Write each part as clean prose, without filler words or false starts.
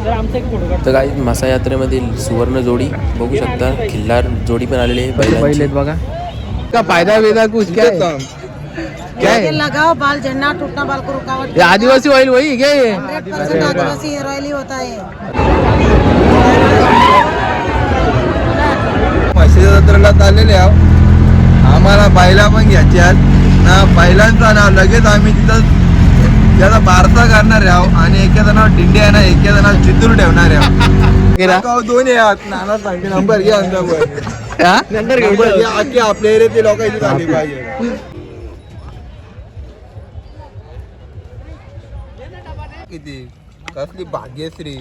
तर काही मासा यात्रेमधील सुवर्ण जोडी बघू शकता. खिल्लार जोडी पण आलेली आहे. बैल आहेत बघा. का फायदा वेदा कुछ क्या है? क्या है? लगाओ बाल झड़ना टूटना बाल को रुकावट ये आदिवासी ऑइल वही क्या ये? 100% आदिवासी हेयर ऑयल ही होता है. म्हशी जत्रेला चाललेले आहो. आम्हाला बैला पण घ्यायची आहेत ना. बैलांचा ना लगेच आम्ही तिथं त्याचा बारसा करणार आहो आणि एखादा नाव डिंडे आहे ना, एखादा नाव चितूर ठेवणार आहो. दोन्ही आहात नाना सांगते. नंबर घ्या नंबर घ्या. आधी आपल्या एरियातील लोकांची झाली पाहिजे. किती कसली भाग्यश्री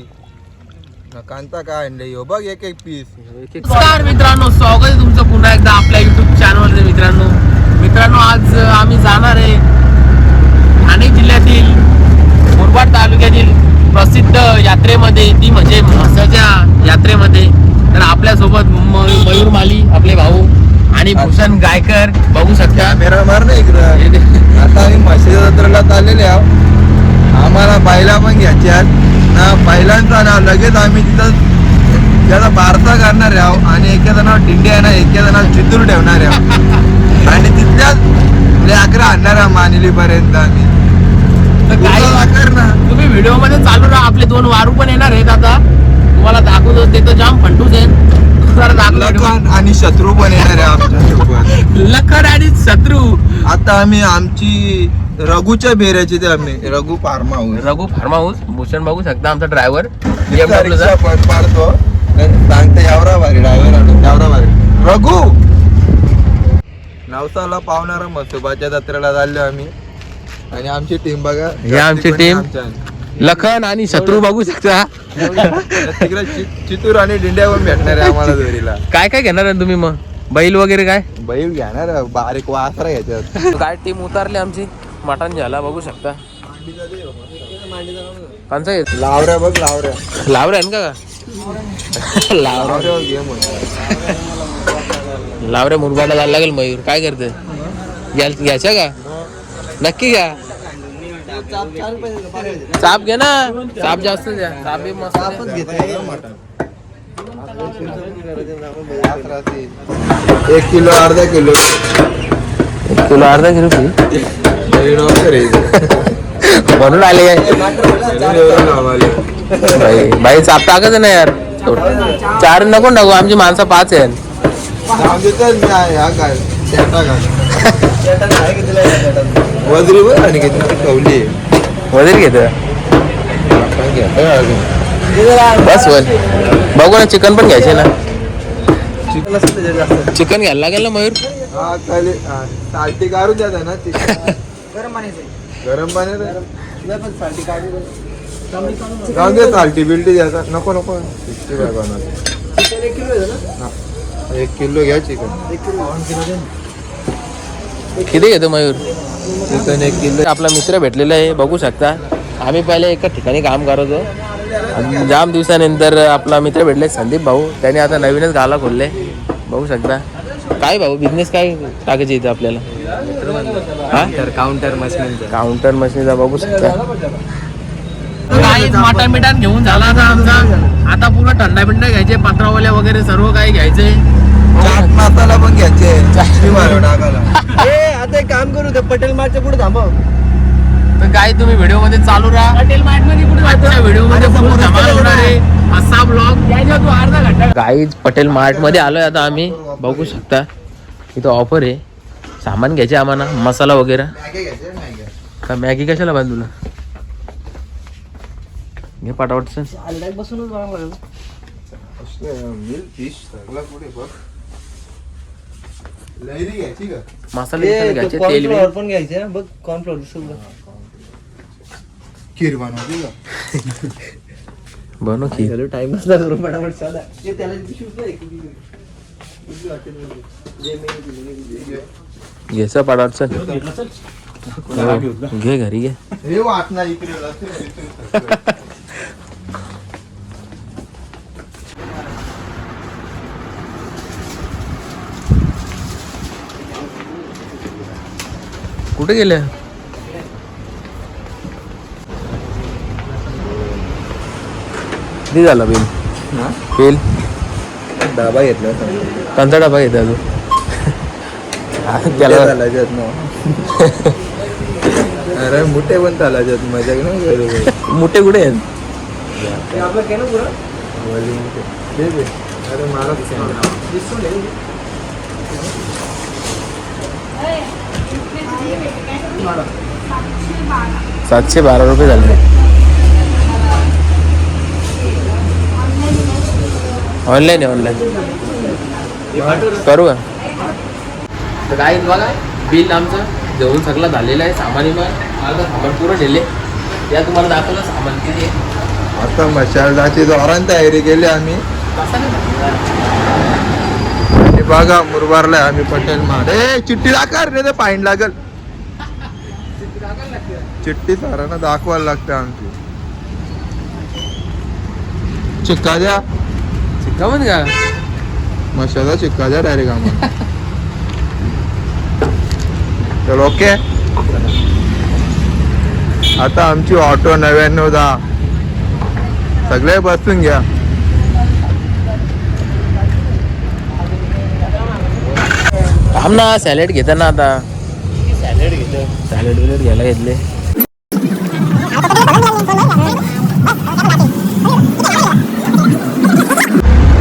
कांता काय आणले हो बघ एक पीस. नमस्कार मित्रांनो, स्वागत आहे तुमचं पुन्हा एकदा आपल्या युट्यूब चॅनलवरती. मित्रांनो आज आम्ही जाणार आहे ठाणे जिल्ह्यातील मुरबाड तालुक्यातील प्रसिद्ध यात्रेमध्ये, ती म्हणजे म्हसाच्या यात्रेमध्ये. तर आपल्यासोबत मयूर माली आपले भाऊ आणि भूषण गायकर बघू शकता. मेरा मार नाही इकडं. आता आम्ही म्हशी जत्रेला चाललेले आहो. आम्हाला बैला पण घ्यायचे आहेत ना. बैलांचा ना लगेच आम्ही तिथं त्याचा बारसा करणार आहो आणि एखादा नाव डिंडे आहे ना, एखादा नाव चितूर ठेवणार आहो आणि तिथल्याच लेकरं आणणार आहो मानिली पर्यंत आम्ही. तुम्ही व्हिडिओ मध्ये चालू राहा. आपले 2 वारू पण येणार आहेत. आता तुम्हाला दाखवतो. ते तर जाम फंटूच आहे. लखन आणि शत्रू पण येणार आहे आमच्यासोबत. लखन आणि शत्रू. आता आम्ही आमची रघुच्या बेऱ्याची ते आम्ही रघु फार्म हाऊस. भूषण बघू शकता आमचा ड्रायव्हर पाडतो. सांगते यावरा भारी ड्रायव्हर यावरा भारी रघु. नवसाला पावणारा मसोबाच्या जत्रेला चाललो आम्ही आणि आमची टीम बघा. ही आमची टीम. लखन आणि शत्रू बघू शकता. तिकडे चितूर आणि डिंड्या पण भेटणार आहे आम्हाला दोरीला. काय काय घेणार आहे तुम्ही मग? बैल वगैरे काय? बैल घेणार बारीक वासरा घ्यायच्यात. काय टीम उतारली आमची. मटण झाला बघू शकता. कांचा लावऱ्या बघ लावऱ्या लावऱ्या का? लावऱ्या मुरबाडला जायला लागेल. मयूर काय करते? घ्यायच्या का? नक्की घ्या. चाप घे ना. चाप जास्त द्या. चाप बी मस्त. 1 किलो अर्धा किलो. 1 किलो अर्धा किलो म्हणून आले काय बाई चाप टाकच ना यार. 4 नको टाकू. आमची माणसं 5 आहेत. वजरी वर आणि किती कवली वजीर घेत बस वर. बघू ना. चिकन पण घ्यायचे ना. चिकन घ्यायला लागेल ना मयूर. हा चालेल. साल्टी काढून द्या ना. गरम पाण्यात जाऊन दे. साल्टी बिल्टी द्यायचा नको नको. 1 किलो घ्या चिकन. किती घेतो मयूर? Chicken 1 kilo. आपला मित्र भेटलेला आहे बघू शकता. आम्ही पहिले एका ठिकाणी काम करत होतो. जाम दिवसानंतर आपला मित्र भेटले संदीप भाऊ. त्याने आता नवीनच गाला खोलले बघू शकता. काय भाऊ बिझनेस काय टाकायचे इथं आपल्याला? काउंटर मशीनचा बघू शकता. माटा मिठान घेऊन झाला आता आमचा. आता पूर्ण थंडा बिंडा घ्यायचे. पत्रावल्या वगैरे सर्व काही घ्यायचे. चाट मसाला पण घ्यायचे. आता एक काम करू ते पटेल मार्टच्या पुढे थांबव. तर काय तुम्ही व्हिडिओ मध्ये चालू राहा. पटेल मार्ट मध्ये व्हिडिओ मध्ये धमाल होणार आहे. असा ब्लॉग. गाईज पटेल मार्ट मध्ये आलोय आता आम्ही बघू शकता. इथं ऑफर आहे. सामान घ्यायचे आम्हाला. मसाला वगैरे. का मॅगी कशाला बांधूला घे पाटावट. मसाले घ्यायचे. तेल पण घ्यायचे बघ. कॉर्नफ्लोअर खीर बनवते का? बनव खीर. टाइम नसला करून फटाफट साधा. घ्यायचं पाटावट. घे घरी घे. हे वाटणार इकडे. कुठे गेले? किती झालं बिल? बिल डबा घेतला कोणता डबा घेता तू? त्याला चालायच्यात ना. अरे मोठे पण चालायच्यात मजा नाही करू. मोठे कुठे आहेत? अरे मला 712 रुपये झाले. ऑनलाईन आहे ऑनलाईन करू का? तर काय बघा बिल आमचं जेवण सगळं झालेलं आहे. सामान्य माझं सामान पुरं ठेवले. या तुम्हाला दाखवलं सामान किती आहे. आता मशालची जोरान तयारी केली आम्ही. आणि बघा मुरबारला आम्ही पटेल मार. चिठ्ठी दाखव रे, ते फाईन लागल. चिठ्ठी सारांना दाखवायला लागते आमची. चिक्का द्या, शिक्का पण का? मशाला चिक्का द्या डायरेक्ट आम्हाला. चल ओके. आता आमची ऑटो 9910 सगळे बसून घ्या. थांब ना, सॅलेड घेता ना आता. सॅलेड बिलेड घ्यायला घेतले.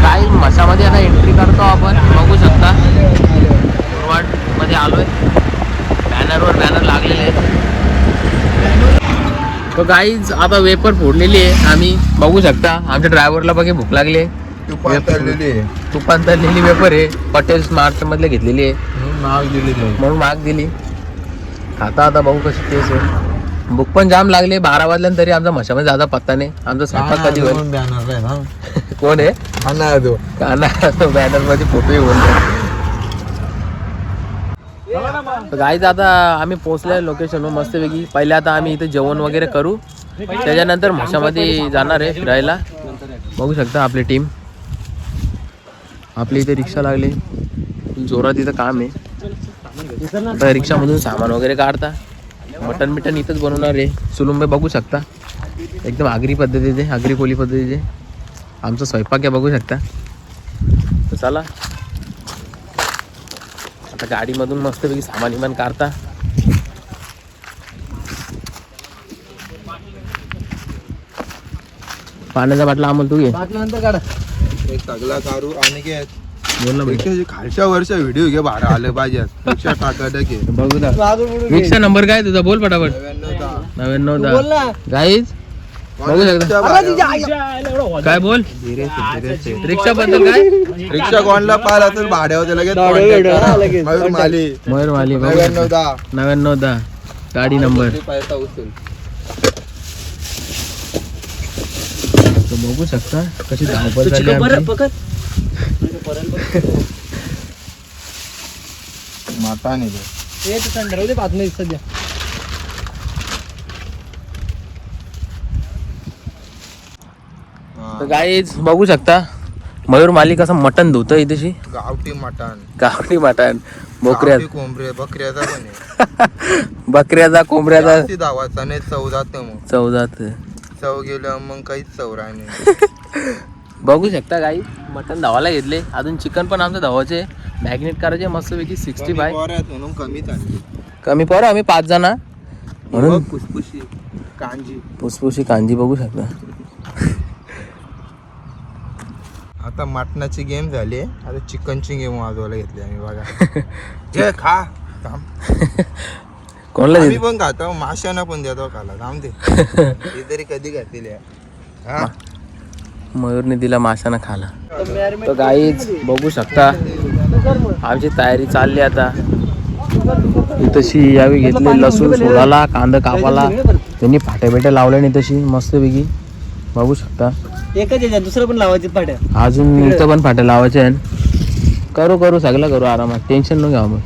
काय मशामध्ये आता एंट्री करतो आपण. बघू शकता मुरबाड मध्ये आलोय. बॅनरवर बॅनर लागलेले आहेत. तो गाईज आता वेपर फोडलेली आहे आम्ही. बघू शकता आमच्या ड्रायव्हरला बघे भूक लागली आहे. तुपात तळलेली वेपर आहे. पटेल स्मार्ट मधले घेतलेली आहे म्हणून महाग दिली. आता बघू कशी टेस्ट आहे. भूक पण जाम लागले. 12 वाजल्यानंतर तरी आमचा मशामध्ये जादा पत्ता नाही. आमचा स्वयंपाक कधी होईल? कोण आहे? बॅनर मध्ये फोटो येऊन. गाईज आता आम्ही पोहोचले लोकेशनवर मस्तपैकी. पहिले आता आम्ही इथे जेवण वगैरे करू. त्याच्यानंतर मशामध्ये जाणार आहे फिरायला. बघू शकता आपली टीम. आपली इथे रिक्षा लागली. जोरात इथं काम आहे. आता रिक्षामधून सामान वगैरे काढता. मटन बिटन इथंच बनवणार आहे. सुलुंबे बघू शकता एकदम आगरी पद्धतीचे, आगरी कोली पद्धतीचे आमचा स्वयंपाक आहे. बघू शकता. तर चला आता गाडीमधून मस्तपैकी सामान इमान काढता. पाण्याचा बाटला आम्हाला तू घे. नंतर काढा. एक सगळा कारू आणि घे. बोल ना भाई. खालच्या वरच्या व्हिडिओ घे. बारा आले पाहिजे. रिक्षा टाका घे. बघू दा. रिक्षा नंबर काय तुझा? बोल पटापट. 9910. गाईज बघू शकता. काय बोल रिक्षा बद्दल काय? रिक्षा कोणला पार असेल भाड्यावर लगेच मयूर माली 9910 गाडी नंबर. बघू शकता कशी धावपळ झाली आमची. माता नाही सध्या तर गाईज बघू शकता मयूर मालिक असं मटण धुतं इथेशी. गावठी मटण, गावठी मटण, बोकऱ्या, कोंबड्या, बकऱ्याचा पण आहे. बकऱ्याचा, कोंबड्याचा धावाचा नाही. चव जात मग. चव गेलं मग काहीच चव नाही. बघू शकता गाई मटण धावायला घेतले. अजून चिकन पण आमचं धावायचे. मॅग्नेट करायचे मस्तपैकी 65 म्हणून कमीच आहे. कमी पोरं आम्ही 5 जण म्हणून. फुसफुशी कांजी बघू शकता. आता मटणाची गेम झाली. आता चिकनची गेम वाजवायला घेतली आम्ही. बघा जे खा कोणला आम्ही पण खातो. माशांना पण देतो खाला. थांब दे हे तरी कधी खातील. हा मयूरने दिला माशानं खाला. तर गाईच बघू शकता आमची तयारी चालली. आता इथशी यावी घेतली. लसूण सोलाला, कांदा कापाला त्यांनी फाट्या बिट्या लावल्या नाही तशी मस्तपैकी. बघू शकता एकच याच्यात दुसरं पण लावायचे पाट्या. अजून इथं पण फाट्या लावायच्या आहेत. करू सगळं करू आरामात. टेन्शन न घ्या. मग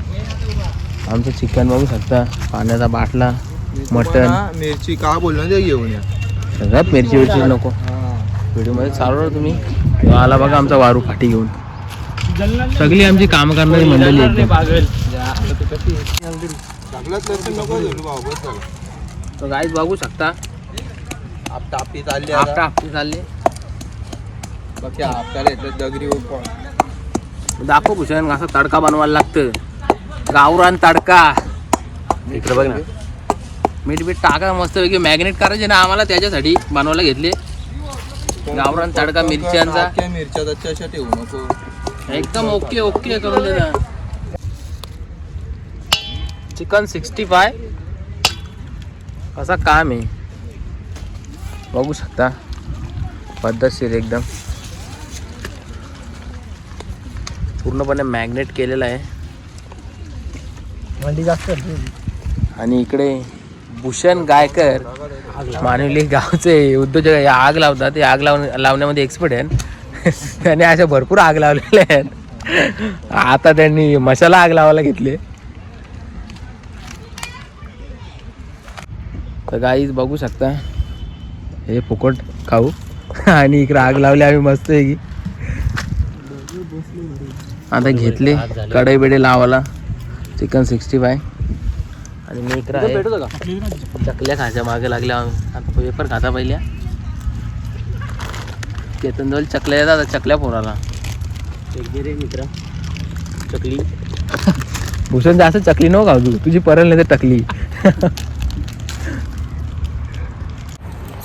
आमचं चिकन बघू शकता. पाण्याचा बाटला, मटन, मिरची का बोललो ते घेऊन या. सगळ्यात मिरची नको. व्हिडिओ मध्ये चालू तुम्ही. आला बघा आमचा वारू फाटी घेऊन. सगळी आमची काम करणारी मंडळी एकदम. तर गाईज बघू शकता आपटा आपटी चालली. आपटा चालली. बाकी आपल्याला इथलं दगडी दाखव भूषण असा तडका बनवायला लागतं गावरान तडका. इकडे बघ ना मीठ टाका मस्त पैकी मॅग्नेट करायचे ना आम्हाला त्याच्यासाठी बनवायला घेतले गावरान तडका मिरच्यांचा. मिरच्या अशा ठेवू नको एकदम ओके ओके करून दे ना. चिकन 65 असा काम आहे बघू शकता पद्धतशीर एकदम पूर्णपणे मॅग्नेट केलेलं आहे. मंडी जास्त आणि इकडे भूषण गायकर मानवली गावचे उद्योजक आग लावतात. ते आग लावण्यामध्ये एक्सपर्ट आहे. त्याने अशा भरपूर आग लावलेल्या आहेत. आता त्यांनी मसाला आग लावायला घेतले. तर गाईज बघू शकता हे फुकट खाऊ आणि इकडे आग लावली आम्ही मस्त आहे की. आता घेतले कढई बिडे लावायला चिकन 65 आणि मी इकडे आहे चकल्या खायच्या मागे लागल्या. आता पेपर खाता पहिल्या चेतन जवळ चकल्या येतात चकल्या पोराला मित्र चकली. भूषण जास्त चकली नको खाऊ तू तुझी परल नाही तर टकली.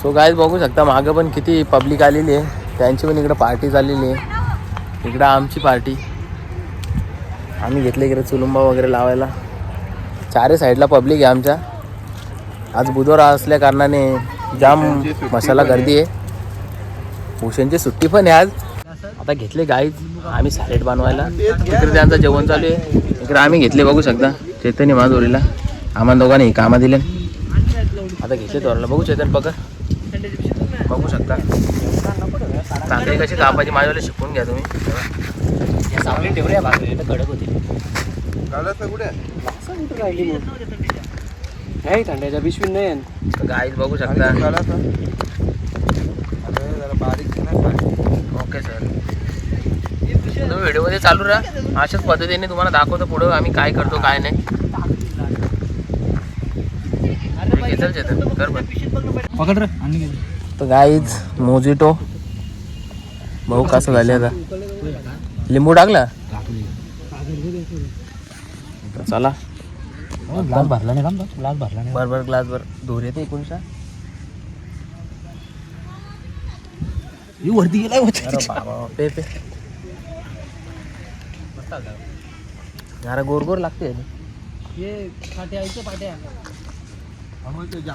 सो गाईज बघू शकता मागं पण किती पब्लिक आलेली आहे. त्यांची पण इकडं पार्टी चाललेली आहे. इकडं आमची पार्टी आम्ही घेतले इकडे चुलुंबा वगैरे लावायला. चारही साईडला पब्लिक आहे आमच्या. आज बुधवार असल्या कारणाने जाम मसाला गर्दी आहे. भूषणची सुट्टी पण आहे आज. आता घेतले गाईज आम्ही सॅलेड बनवायला. इकडे त्यांचं जेवण चालू आहे. इकडे आम्ही घेतले बघू शकता चैतन्य माधुरीला आम्हाला दोघांनी कामं दिले. आता घेतले तोरला बघू चैतन पकड बघू शकता कांदे कशी कापायची माझ्यावाले शिकून घ्या तुम्ही. सावली ठेवल्या बाजूला तर कडक होती. नाही थंड्याच्या पिशवी नाही. गाईज बघू शकता. बारीक ओके सर तुम्ही व्हिडिओमध्ये चालू राहा. अशाच पद्धतीने तुम्हाला दाखवतो पुढं आम्ही काय करतो काय नाही. कर पकड रे. तर गाईज मोजिटो भाऊ कसं झाले आता लिंबू टाकला चला ग्लास भरला नाही का ग्लास भरला नाही. बरं ग्लासभर धूर येते एकोणीसा वरती गेलाय पे पे जरा गोर गोर लागते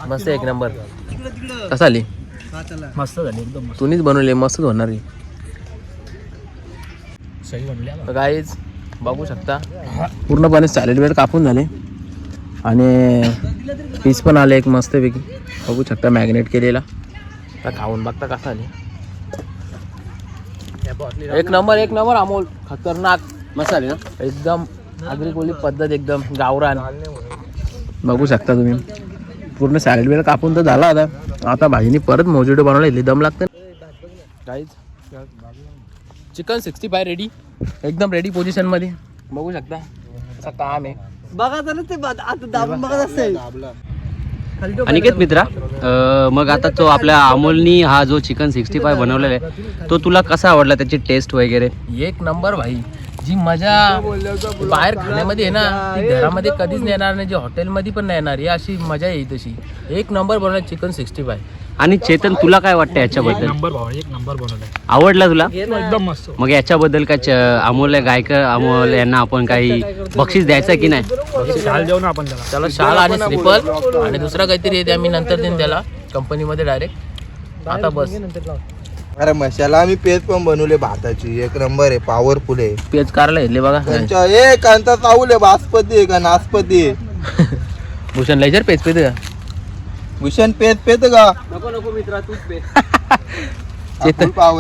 मस्त एक नंबर. कसा आली मस्त झाली एकदम तुम्हीच बनवले मस्त होणार आहे. सही बनली. गाईज बघू शकता पूर्णपणे सॅलेड वेळ कापून झाले आणि पीस पण आले एक मस्तपैकी बघू शकता मॅग्नेट केलेला. आता खाऊन बघता कसा आले. एक नंबर अमोल खतरनाक मसाले ना एकदम आगरी कोली पद्धत एकदम गावरान बघू शकता तुम्ही. पूर्ण सॅलेड वेळ कापून तर झाला आता भाजीनी परत मोजिटो बनवला इथली दम लागतं. गाईज चिकन 65 रेडी एकदम रेडी पोझिशन मध्ये बघू शकता असं काम आहे. बघा तर ते आता दाबून बघत असते. अनिकेत मित्रा मग आता तो आपल्या अमोलनी हा जो चिकन 65 बनवलेला आहे तो तुला कसा आवडला त्याची टेस्ट वगैरे. एक नंबर भाई. जी मजा बाहेर खाण्यामध्ये आहे ना ती घरामध्ये कधीच नाही येणार नाही. जी हॉटेलमध्ये पण नाही येणार ही अशी मजा येईल तशी. एक नंबर बनवला चिकन 65. आणि चेतन तुला काय वाटतं याच्याबद्दल. एक नंबर बनवलाय. आवडला तुला एकदम मस्त. मग याच्याबद्दल काय अमोल गायकर अमोल यांना आपण काही बक्षीस द्यायचं की नाही. शाल देऊ ना आपण त्याला शाल आणि स्लीपर आणि दुसरा काहीतरी येते आम्ही नंतर देईन त्याला कंपनीमध्ये डायरेक्ट. आता बस अरे मसाला आम्ही पेज पण बनवले भाताची एक नंबर आहे पॉवरफुल आहे. पेज कारला घेतले बघा. कांता चावल आहे बासपती आहे का नासपती आहे. Bhushan ledger page page Bhushan page page का नको मित्रा तूच पे.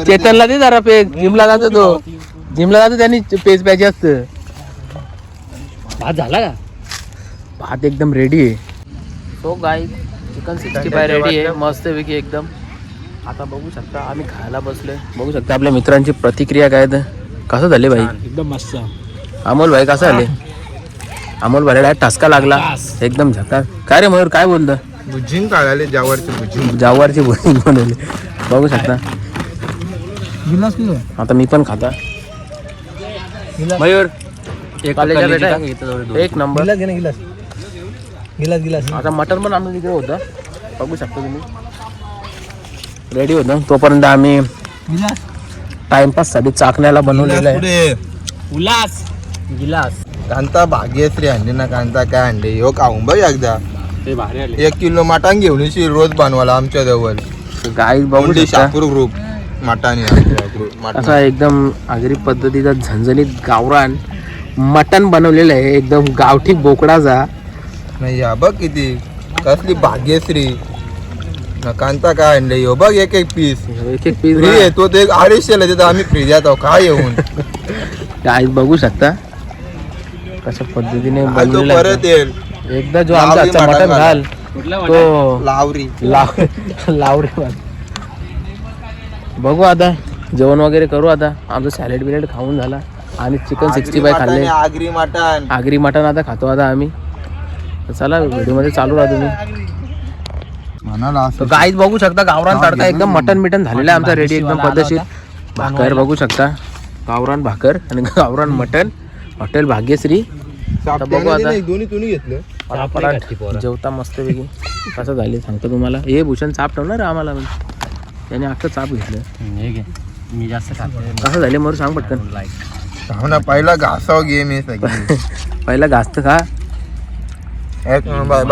चेतनला दे जरा पेज. जिमला जातो तो जिमला जातो त्यांनी पेज प्यायचे असतं. भात झाला का. भात एकदम रेडी आहे. तो गाई चिकन 65 रेडी आहे मस्त पैकी एकदम. आता बघू शकता आम्ही खायला बसलोय. बघू शकता आपल्या मित्रांची प्रतिक्रिया काय कसं झाले भाई. एकदम मस्त. अमोल भाई कसं झाले. अमोल भाई डायरेक्ट ठसका लागला एकदम झकास. काय रे मयूर काय बोलतं. भुजिंग काढाले जावरची भुजिंग जावारची भुजिंग बनवली बघू शकता. गिलास किती आता मी पण खाता मयूर एक कलेजा कलेजी बेटा. टाक, इथं थोडे दोन. एक नंबर. गिलास घे ना गिलास गिलास गिलास आता मटण पण आम्ही तिकडे होतं बघू शकता तुम्ही रेडी होतं तोपर्यंत आम्ही गिलास टाइमपास साठी चाकण्याला बनवलेलं आहे पुढे उल्हास गिलास कांता भाग्यश्री आणली ना कांता काय आणली हो खाऊन बघ एकदा ते भारी आले 1 किलो मटण घेऊन येशील रोज बनवायला आमच्या जवळ गाई बघू बोलली शकता शापूर ग्रुप मटानी असा एकदम आगरी पद्धतीचा झणझणीत गावरान मटण बनवलेलं आहे एकदम गावठी बोकडाचा नाही या बघ किती कसली भाग्यश्री ना कांता काय आणले हो बघ एक एक पीस एक एक पीस फ्री आहे तो ते 250 तिथं आम्ही फ्री जातो काय येऊन गाई बघू शकता कशा पद्धतीने आज तो बनवलेलं परत आहे. येईल एकदा जो आमचा लावरी आजचा मटण मटण घाल तो लावरी लावरे बघू आता जेवण वगैरे करू आता आमचं सॅलेड बिलेड खाऊन झाला आणि चिकन 65 खाल्ले आगरी मटण आगरी मटण आता खातो आता आम्ही तर चला व्हिडिओ मध्ये चालू राहा तुम्ही म्हणाला तर गाईच बघू शकता गावरान तडका एकदम मटन मिटन झालेला आहे आमचा रेडी एकदम पद्धतशीर भाकर बघू शकता गावरान भाकर आणि गावरान मटन हॉटेल भाग्यश्री आता बघू आता दोन्ही तुम्ही घेतलं पटापट जेवता मस्तपैकी कसं झाले सांगतो तुम्हाला हे भूषण चाप ठेवणार आहे आम्हाला त्याने अख्खं चाप घेतलं हे घे मी जास्त खातो कसं झाले मरू सांग पटकन हो ना पहिला घासाव गेम आहे सगळी पहिला घास्त खा एक नंबर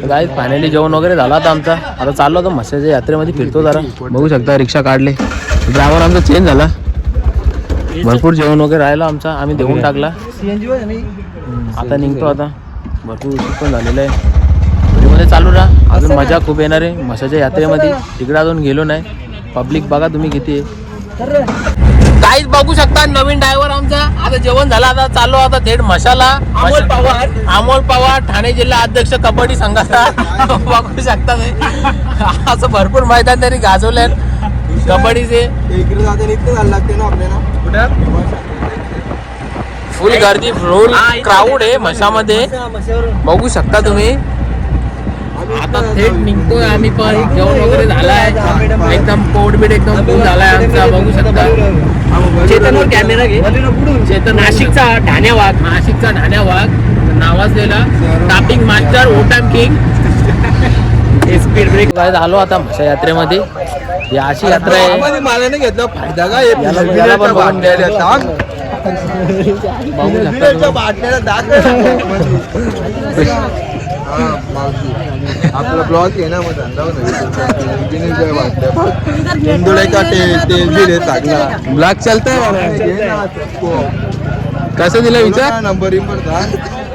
गाईज फायनली जेवण वगैरे झालं आता आमचा आता चाललो होतो म्हशाच्या यात्रेमध्ये फिरतो जरा बघू शकता रिक्षा काढले ड्रायव्हर आमचा चेंज झाला भरपूर जेवण वगैरे राहिलं आमचा आम्ही देऊन टाकला आता निघतो आता भरपूर उशीर पण झालेला आहे व्हिडिओमध्ये चालू राहा अजून मजा खूप येणार आहे म्हशाच्या यात्रेमध्ये तिकडे अजून गेलो नाही पब्लिक बघा तुम्ही किती आहे काहीच बघू शकता नवीन ड्रायव्हर आमचा आता जेवण झालं आता चाललो आता थेट मशाला अमोल पवार ठाणे जिल्हा अध्यक्ष कबड्डी संघाचा बघू शकता असं भरपूर मैदान त्यांनी गाजवले कबड्डीचे इकडे जाते इतकं झालं लागते ना आपल्याला फुल गर्दी फुल क्राऊड आहे मशामध्ये बघू शकता तुम्ही आता थेट निघतोय आम्ही पण जेवण वगैरे झालाय एकदम पोटबीट एकदम फुल झालाय आमचा बघू शकता चेतनवर कॅमेरा घे चेतन नाशिकचा ढाण्या वाघ नावाजलेला टापिंग मास्टर ओटम किंग स्पीड ब्रेक काय झालो आता म्हशा यात्रेमध्ये ही अशी यात्रा आहे मला नाही घेतलं फायदा का याला पण बघून द्यायला बघू शकता बाटल्याला दाखव आपला ब्लॉग आहे ना मग धंदा ब्लॉग चलतोय कसं दिलं विचार नंबर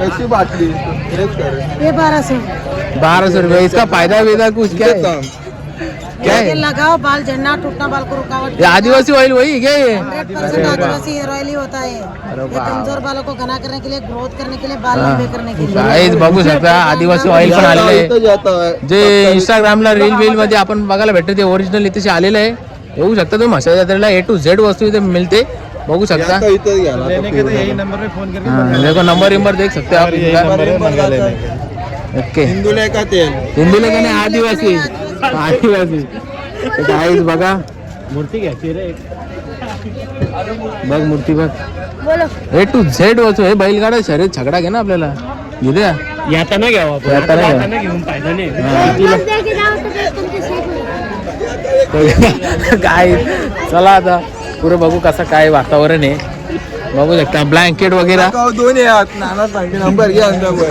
कशी बाटली ये 1200 रुपये इसका फायदा वेदा कुछ क्या है क्या है लगाओ बाल झड़ना टूटना बाल को रुकावट ये आदिवासी ऑयल वही क्या है 100% आदिवासी हेयर ऑयल ही होता है ये कमजोर बालों को घना करने के लिए ग्रोथ करने के लिए बाल लंबे करने के लिए गाईज बघू शकता आदिवासी ऑइल पण आलेलं आहे जे इंस्टाग्रामला रील मध्ये आपण बघायला भेटते ते ओरिजिनल इथे आलेलं आहे बघू शकता तुम्ही म्हशा यात्रेला A to Z वस्तू इथे मिळते बघू शकता देखो नंबर देख सकते आप ओके हिंदुले का तेल हिंदूला का नाही आदिवासी गाईज बघा मूर्ती घ्यायची रे बघ मूर्ती बघ A to Z वस्तू हे बैलगाडा शर्यत छकडा घे ना आपल्याला घेऊया यातना घ्यावा घेऊन फायदा नाही काय चला आता पुढे बघू कसं काय वातावरण आहे बघू शकता ब्लँकेट वगैरे दोन्ही आहात नाना सांगते नंबर घ्या नंबर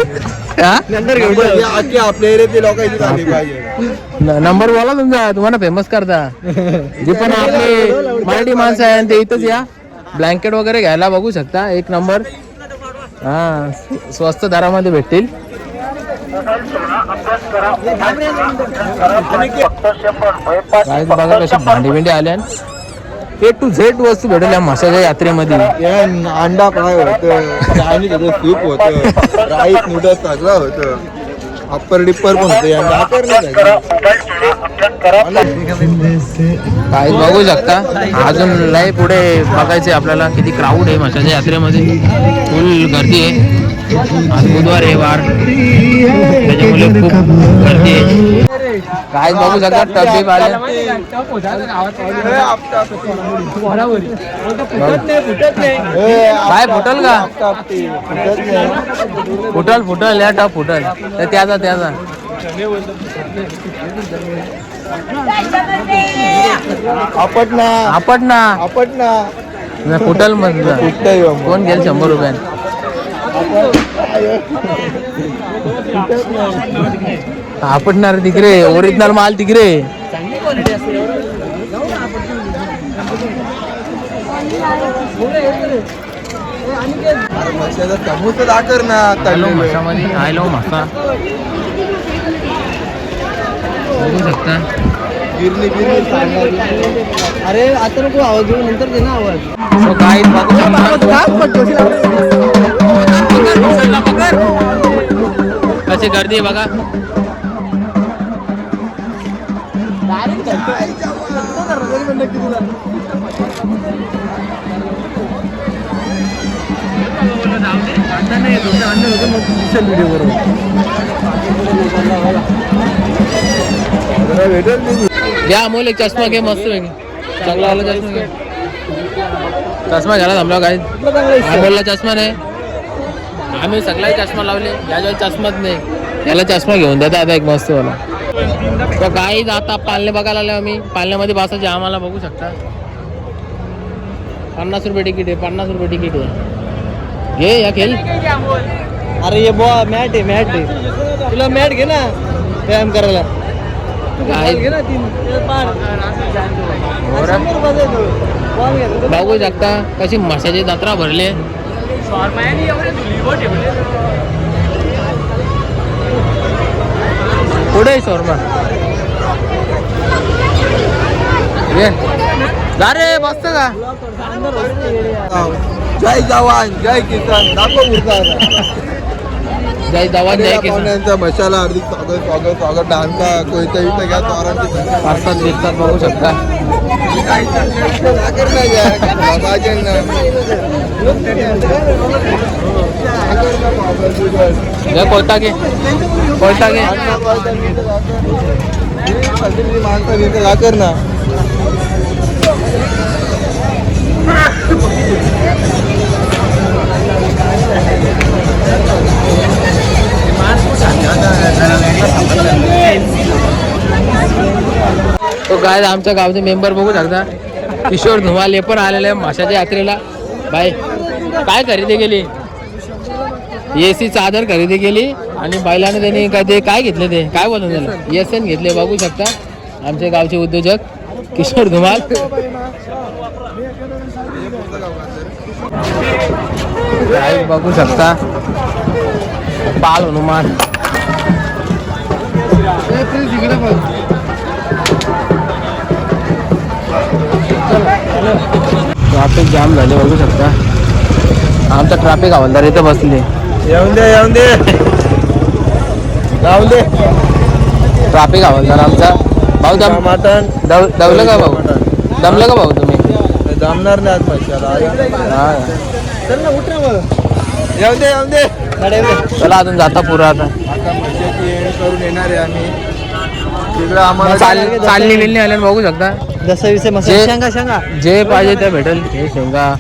आपल्या एरियातले लोक इथे आले पाहिजे नंबर बोला तुमचा तुम्हाला फेमस करता जे पण आपले मराठी माणसं आहे ते इथंच या ब्लँकेट वगैरे घ्यायला बघू शकता एक नंबर हा स्वस्त दरामध्ये भेटतील बघा कशी भांडी बिंडी आल्या A to Z वस्तू भेटल्या म्हशाच्या यात्रेमध्ये अंडा फ्राय होतं चायनीज होतं सूप होतं राईस नूडल्स सगळं होतं अप्पर डिप्पर पण होतं काय बघू शकता अजून लय पुढे बघायचे आपल्याला किती क्राऊड आहे म्हशाच्या यात्रेमध्ये फुल गर्दी आहे आज बुधवार आहे वार, त्याच्यामुळे खूप गर्दी आहे. काय बघू शकता टब्बे आले. काय फुटल का? फुटल या टप फुटल तर त्याचा आपट ना फुटल म्हणलं. कोण घेईल 100 रुपयाने? आपटणार तिकडे, ओरिजिनल माल तिकडे. समोसा दाखर ना माशामध्ये आयलो मासा बघू शकता. गिरणी अरे आता नको आवाज देऊ, नंतर दे ना आवाज. So guys, बघू कशी गर्दी आहे बघा. घ्या अमोल एक चष्मा घे मस्त पैकी चांगला वाला चष्मा घे. चष्मा घ्यायला थांबला काय अमोलला चष्मा नाही. आम्ही सगळ्याही चष्मा लावले, याच्या चष्माच नाही. याला चष्मा घेऊन द्या आता एक मस्त वाला. तर गाईज आता पालने बघायला आलो आम्ही. पालण्यामध्ये बसायचे आम्हाला बघू शकता. 50 रुपये तिकीट आहे, 50 रुपये तिकीट आहे. घे या खेळ. अरे ये मॅट आहे तुला मॅट घे ना व्यायाम करायला. घे ना 3 बघू शकता कशी माशाची जत्रा भरली. पुढे शोरमा जा रे मस्त का. जय जवान जय किसान दाखव मुर्गा. जय जवान जय किसान. मशाला हार्दिक स्वागत डान्सा कोयता घ्या पार्सल दिसतात बघू शकता. कोयता घे माणसं लाकर ना. तो गाय आमच्या गावचे मेंबर बघू शकता. किशोर धुमाल हे पण आलेले आहे माशाच्या यात्रेला. बाय काय खरेदी केली? AC चादर खरेदी केली आणि बैलाने त्यांनी काय घेतले ते काय बोलून दिलं SN घेतले. बघू शकता आमचे गावचे उद्योजक किशोर धुमाल. काय बघू शकता बाल हनुमान. ट्रॅफिक जाम झाले बघू शकता. आमचा ट्रॅफिक हवालदार इथं बसले. येऊन दे ट्रॅफिक हवालदार आमचा भाऊ दमलं का भाऊ तुम्ही? जमणार नाही आज पैशाला. येऊन दे चला अजून जाता पुरा. आता पैशाची एंड करून येणार आहे आम्ही तिकडे. आम्हाला चालणी बिलणी आल्या बघू शकता. जसा विषय मसाला शेंगा जे पाहिजे ते भेटेल. हे शेंगा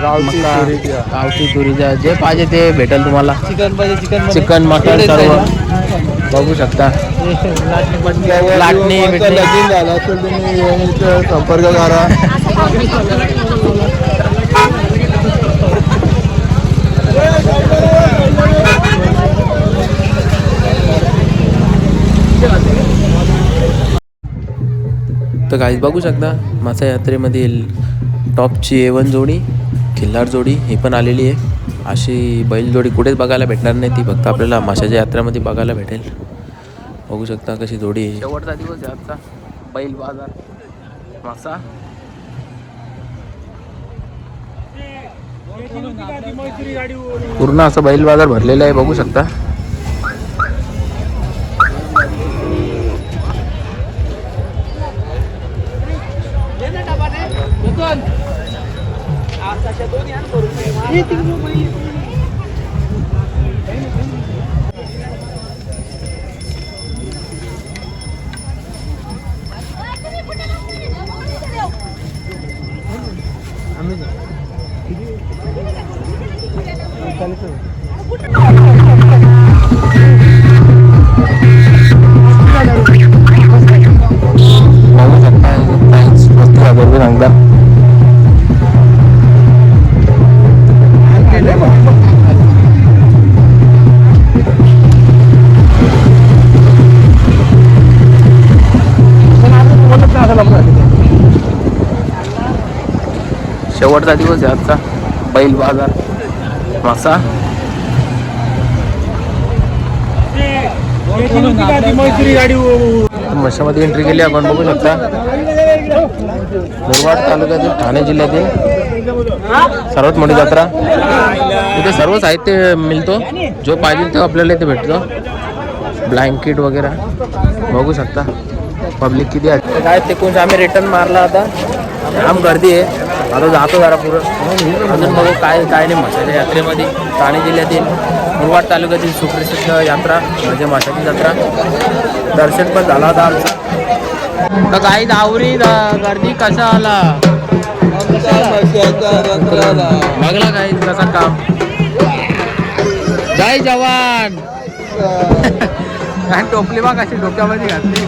गावठी तुरीच्या जे पाहिजे ते भेटेल तुम्हाला. चिकन पाहिजे चिकन मटन सर्व बघू शकता. लाटणी बिटणी. लगीन झालं असेल तुम्ही येऊन इथं संपर्क करा. तर गाईज बघू शकता मासा यात्रेमधील टॉपची A1 जोडी खिल्लार जोडी ही पण आलेली आहे. अशी बैल जोडी कुठेच बघायला भेटणार नाही. ती फक्त आपल्याला माशाच्या यात्रेमध्ये बघायला भेटेल. बघू शकता कशी जोडी आहे. शेवटचा दिवस आहे आजचा बैल बाजार मासा. पूर्ण असं बैल बाजार भरलेला आहे बघू शकता. शेवटचा दिवस आहे आजचा. बैल बाजार मासा. मशामध्ये एंट्री केली आपण बघू शकता. मुरबाड तालुक्यातील ठाणे जिल्ह्यातील सर्वात मोठी जत्रा. इथे सर्व साहित्य मिळतो, जो पाहिजे तो आपल्याला इथे भेटतो. ब्लँकेट वगैरे बघू शकता. पब्लिक किती आहे काय ते कोण. आम्ही रिटर्न मारला आता. आम गर्दी आहे. आता जातो जरा पुरं अजून बघू काय काय नाही. माशाच्या यात्रेमध्ये ठाणे जिल्ह्यातील मुरबाड तालुक्यातील सुप्रसिद्ध यात्रा म्हणजे माशाची जत्रा. दर्शन पण झाला होता आमचं. तर काही दावरी गर्दी कसा आला बघला काय कसा काम. जय जवान. टोपली बा कशी डोक्यामध्ये घातली.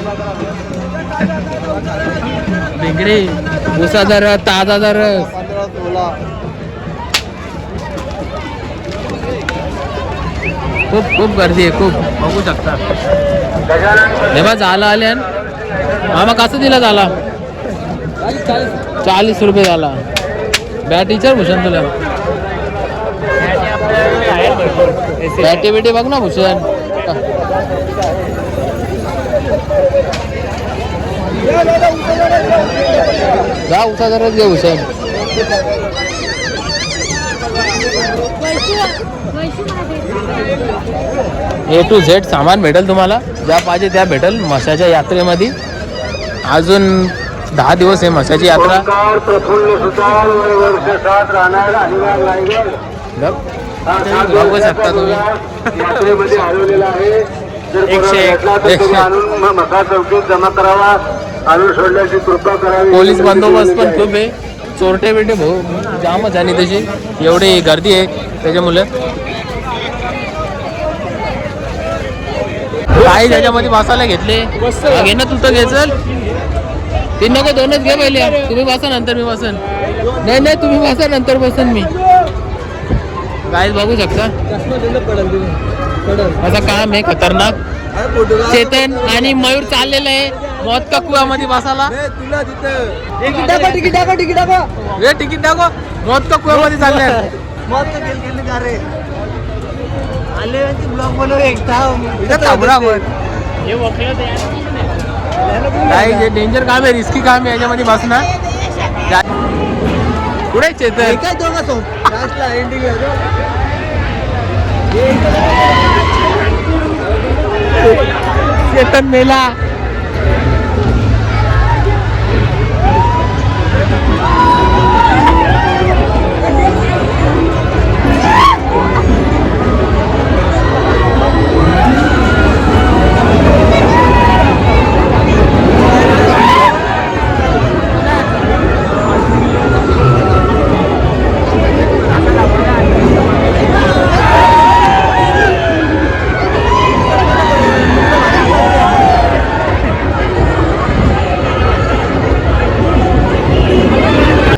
बेंगडे उसा दर ताजा दर. खूप खूप गर्दी आहे खूप बघू शकता. बा झाला आल्या मामा कसं दिला झाला 40 रुपये झाला. बॅट टीचर भूषण तुला बॅटे बिटे बघ ना भूषण. जा उसा जरच घे भूषण. A to Z सामान भेटेल तुम्हाला, ज्या पाहिजे त्या भेटेल माशाच्या यात्रेमध्ये. अजून 10 दिवस आहे माशाची यात्रा. बघू शकता तुम्ही. 101 पोलीस बंदोबस्त पण खूप आहे. चोरटे बिरटे भाऊ जामच आणि तशी एवढी गर्दी आहे त्याच्यामुळे. काही त्याच्यामध्ये मसाले घेतले. घे ना तू तर घे. चल 3 नको 2च घे पहिले. तुम्ही बसा नंतर मी बसन. नाही नाही तुम्ही बसा नंतर बसन मी. काय बघू शकता असं काम आहे खतरनाक. चेतन आणि मयूर चाललेलं आहे मौत का कुआमध्ये बसायला. तिकीट दाखव तिकीट दाखव. मौत का कुआमध्ये चालले. काय जे डेंजर काम आहे, रिस्की काम आहे याच्यामध्ये बसणार. कुठे चेतन चेतन मेला.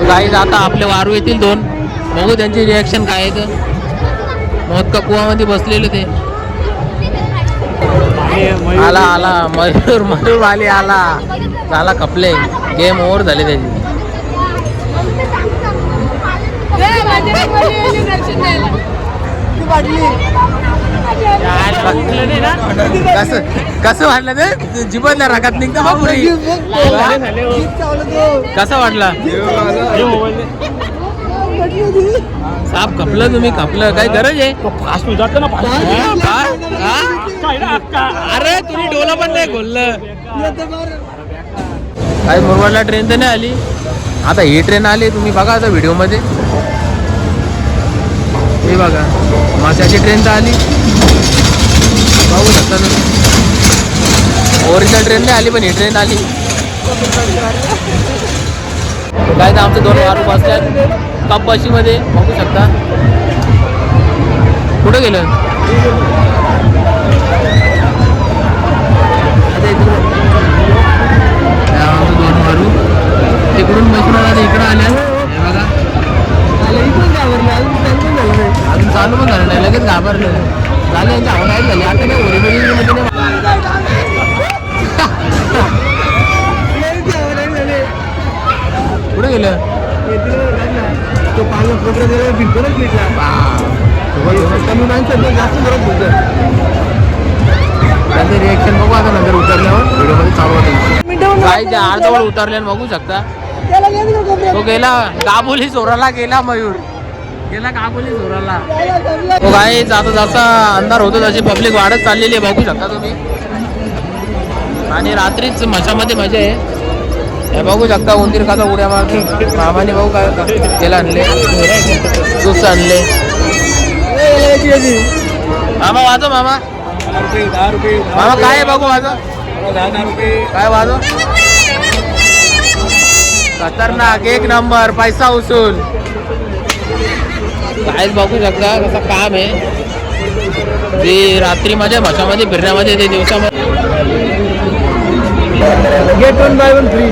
गाईज आता आपले वारू येतील 2. बघू त्यांची रिॲक्शन काय आहे. तर मौत का कुआमध्ये बसलेले ते. आला आला मयूर मयूर वाले आला. झाला खपले. गेम ओव्हर झाले त्याची. कसं वाटलं ते जिबतल्या रागात निघतं बा पुढे. कसं वाटला साप खपलं तुम्ही खपलं. काय गरज आहे. अरे तुम्ही डोला पण नाही खोललं. काय मुरबाडला ट्रेन तर नाही आली. आता ही ट्रेन आली तुम्ही बघा आता व्हिडिओमध्ये. हे बघा माशाची ट्रेन तर आली बघू शकता तुम्ही. ओरिजिनल ट्रेन नाही आली पण ही ट्रेन आली. काय तर आमचे 2 वारू बसल्यात. कप बशीमध्ये बघू शकता. कुठं गेलं? दोन मारू तिकडून बसून आला इकडं आल्या. हे बघा अजून चालू पण झालं नाही, लगेच घाबरलं झालं. यांची आवड झाली आता काय ओरिजिनल कुठे गेलं? तो पाणी प्रोग्रेस बिलकुलच भेटला कमी माणसं जास्त करत होतं. त्याचं रिएक्शन बघू आता नंतर उतरल्यावर व्हिडिओमध्ये चालू होते. काय ते अर्धवळ उतरल्यानं बघू शकता. तो गेला काबुली चोराला गेला मयूर गेला काबुली चोराला. तो काय जाता जसा अंधार होतो तशी पब्लिक वाढत चाललेली आहे बघू शकता तुम्ही. आणि रात्रीच मशामध्ये मजा आहे. हे बघू शकता उंदीर कसा उड्या मारतो. मामाने भाऊ काय केला आणले ज्यूस आणले. मामा वाजव मामा. मामा काय आहे बघू वाजव काय वाजव. खतरनाक एक नंबर पैसा उचल. काय बघू शकता कसं काम आहे. ते रात्री माझ्या मशामध्ये फिरण्यामध्ये ते दिवसामध्ये get 1 buy 1 free.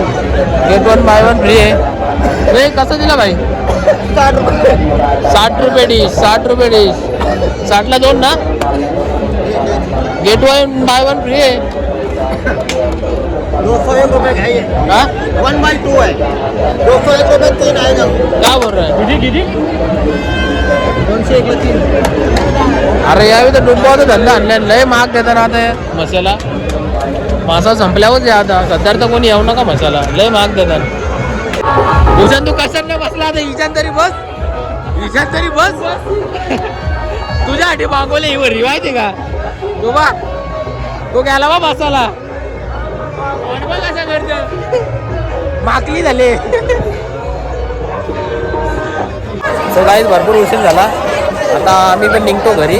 Get 1 buy 1 free आहे. हे कसं दिला भाई? 60 रुपये डिश. 60 रुपये डिश. 60ला 2 ना. गेट 1 बाय 1 फ्री आहे. 201 रुपये खाइए. हाँ 1 बाय 2 है. 201 रुपये 3 आएगा. क्या बोल रहा है? 201 ला 3. अरे यावेळी तर डुब्बा होता धंदा आणला लय महाग देताना आता मसाला. मासा संपल्यावरच या आता सध्या तर कोणी येऊ नका मसाला लय महाग देतात. भूषण तू कशाने बसला आता? हिच्यात तरी बस. हिच्यात तरी बस. तुझ्यासाठी मागवले ही वरी माहिती का? तो बा तो गेला बा मसाला कसा करत माकली झाले. सो गाईज भरपूर उशीर झाला. आता आम्ही पण निघतो घरी.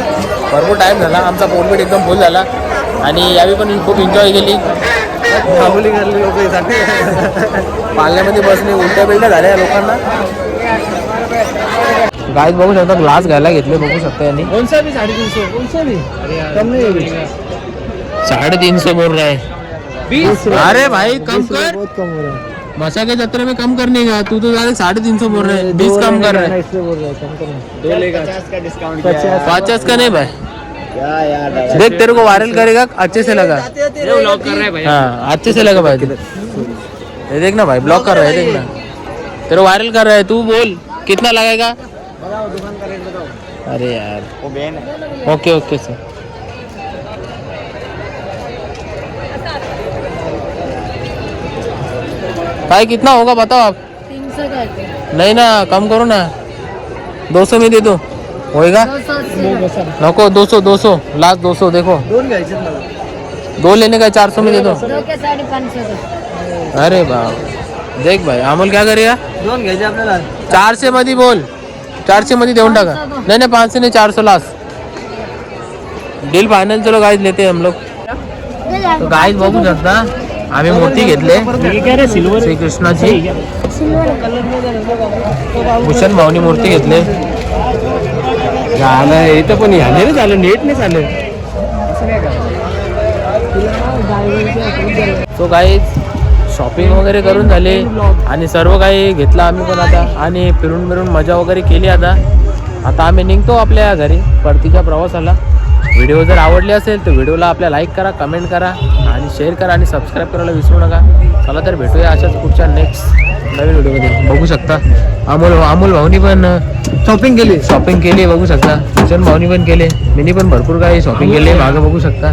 भरपूर टाईम झाला. आमचा पोटपीट एकदम फुल झाला आणि यावेळी पण खूप एन्जॉय केली. काबुली करले लोक पाळण्यामध्ये बसणे उलट्या बिलट्या झाल्या लोकांना. गाईज बघू शकता ग्लास घ्यायला घेतले बघू शकता यांनी. कोणसा भी 350. कोणसा भी कम नहीं है. 350 बोल रहा है. 20. अरे भाई कम कर. बहुत कम हो रहा है. मसा के जत्रे में कम करने का तू तो डायरेक्ट 350 बोल रहे है. 20 कम कर रहे है. इसलिए बोल रहा है कम करना. 2 लेगा 50 का डिस्काउंट. 50 का नहीं भाई. क्या यार देख तेरे को वायरल करेगा अच्छे से लगा. ब्लॉक कर रहा है भाई. हाँ अच्छे से लगा भाई. ये देखना भाई ब्लॉक कर रहा है देखना. तेरे वायरल कर रहा है तू बोल कितना लगेगा. दुकान का रेट बताओ. अरे यार वो बैन है. Okay okay sir. भाई कितना होगा बताओ आप. 300 का. नहीं ना कम करो ना. 200 में दे दो होएगा. 280. नको 200 200 लास्ट 200 देखो. 2 घ्यायचे मला. 2 लेने का 400 में दे दो. 2 के 550 का. अरे बाप देख भाई अमोल क्या करेगा. 2 घ्यायचे आपल्याला. 400 मध्ये बोल. 400 मध्ये देऊन टाका. नहीं नहीं 500 नहीं 400 लास्ट. Deal final. चलो गाइस लेते हैं हम लोग. तो गाइस बघू शकता आम्ही मूर्ती घेतले श्रीकृष्णाची. भूषण भाऊनी मूर्ती घेतले. झालं इथं पण झाले रे. झालं नेट नाही झालं. सो गाईज शॉपिंग वगैरे करून झाले आणि सर्व काही घेतलं आम्ही पण आता आणि फिरून फिरून मजा वगैरे केली. आता आम्ही निघतो आपल्या घरी परतीच्या प्रवासाला. व्हिडिओ जर आवडले असेल तर व्हिडिओला आपल्या लाईक करा, कमेंट करा आणि शेअर करा आणि सबस्क्राईब करायला विसरू नका. चला तर भेटूया अशाच पुढच्या नेक्स्ट नवीन व्हिडिओमध्ये. बघू शकता अमोल भाऊनी पण शॉपिंग केली बघू शकता. भूषण भाऊनी पण केले. मीनी पण भरपूर काही शॉपिंग केली मागं बघू शकता.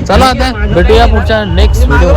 चला आता भेटूया पुढच्या नेक्स्ट व्हिडिओ.